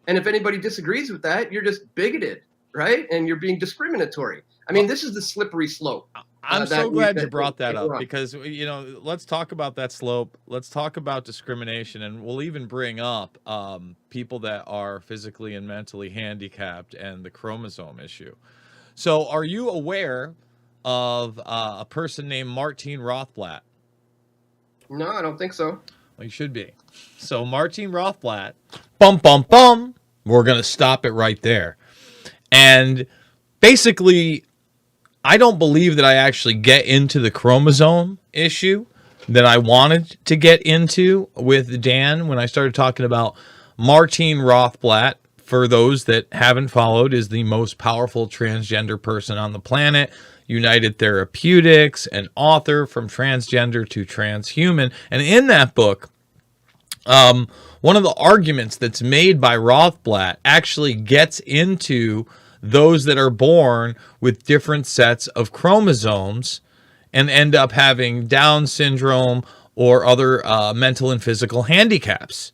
And if anybody disagrees with that, you're just bigoted, right? And you're being discriminatory. I mean, this is the slippery slope. I'm so glad you brought that up, because, let's talk about that slope. Let's talk about discrimination, and we'll even bring up people that are physically and mentally handicapped and the chromosome issue. So are you aware of a person named Martine Rothblatt? No, I don't think so. Well, you should be. So Martine Rothblatt, we're going to stop it right there. And basically, I don't believe that I actually get into the chromosome issue, that I wanted to get into with Dan when I started talking about Martine Rothblatt. For those that haven't followed, is the most powerful transgender person on the planet, United Therapeutics, an author from transgender to transhuman. And in that book, one of the arguments that's made by Rothblatt actually gets into those that are born with different sets of chromosomes and end up having Down syndrome or other mental and physical handicaps.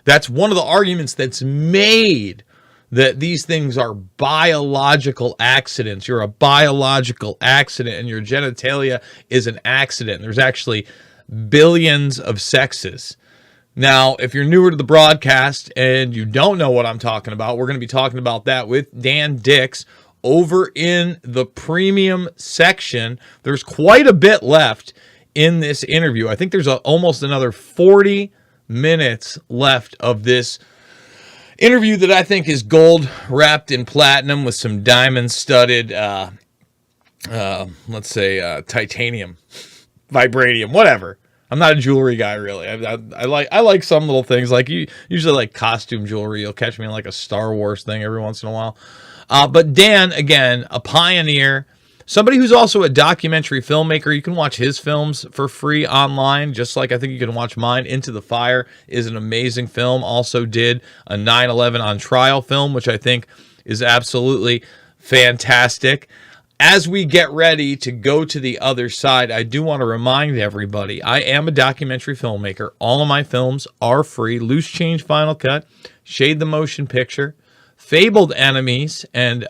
That's one of the arguments that's made, that these things are biological accidents. You're a biological accident and your genitalia is an accident. There's actually billions of sexes. Now, if you're newer to the broadcast and you don't know what I'm talking about, we're going to be talking about that with Dan Dix over in the premium section. There's quite a bit left in this interview. I think there's almost another 40 minutes left of this interview that I think is gold wrapped in platinum with some diamond studded, let's say titanium, vibranium, whatever. I'm not a jewelry guy, really. I like some little things, like usually like costume jewelry. You'll catch me in like a Star Wars thing every once in a while. But Dan, again, a pioneer, somebody who's also a documentary filmmaker. You can watch his films for free online, just like I think you can watch mine. Into the Fire is an amazing film. Also did a 9/11 on trial film, which I think is absolutely fantastic. As we get ready to go to the other side, I do want to remind everybody, I am a documentary filmmaker. All of my films are free. Loose Change Final Cut, Shade the Motion Picture, Fabled Enemies, and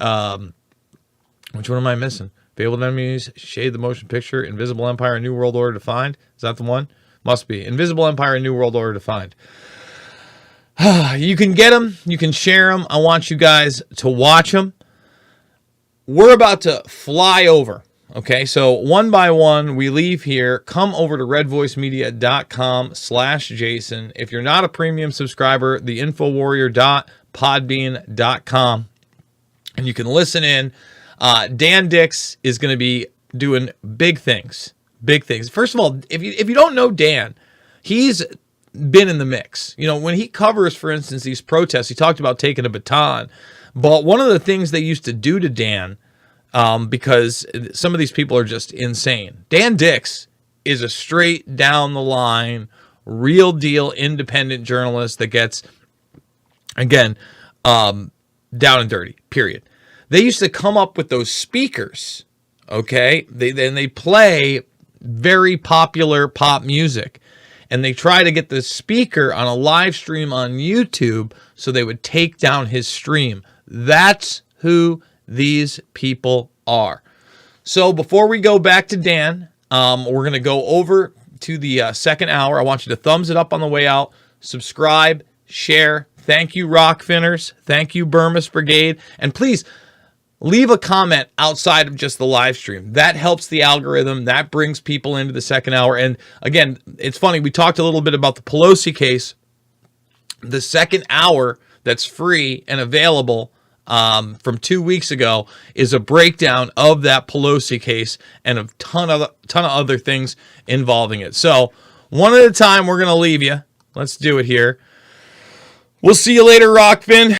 which one am I missing? Fabled Enemies, Shade the Motion Picture, Invisible Empire, New World Order Defined. Is that the one? Must be. Invisible Empire, New World Order Defined. You can get them. You can share them. I want you guys to watch them. We're about to fly over. Okay, so one by one, we leave here. Come over to redvoicemedia.com/Jason. If you're not a premium subscriber, theinfowarrior.podbean.com. And you can listen in. Dan Dix is going to be doing big things. Big things. First of all, if you don't know Dan, he's been in the mix. You know, when he covers, for instance, these protests, he talked about taking a baton. But one of the things they used to do to Dan, because some of these people are just insane. Dan Dix is a straight down the line, real deal independent journalist that gets, again, down and dirty, period. They used to come up with those speakers, okay? They play very popular pop music, and they try to get the speaker on a live stream on YouTube so they would take down his stream. That's who these people are. So before we go back to Dan, we're going to go over to the second hour. I want you to thumbs it up on the way out, subscribe, share. Thank you, Rock Finners. Thank you, Bermas Brigade. And please leave a comment outside of just the live stream. That helps the algorithm. That brings people into the second hour. And again, it's funny. We talked a little bit about the Pelosi case. The second hour that's free and available from 2 weeks ago is a breakdown of that Pelosi case and a ton of other things involving it. So one at a time, we're going to leave you. Let's do it here. We'll see you later, Rockfin.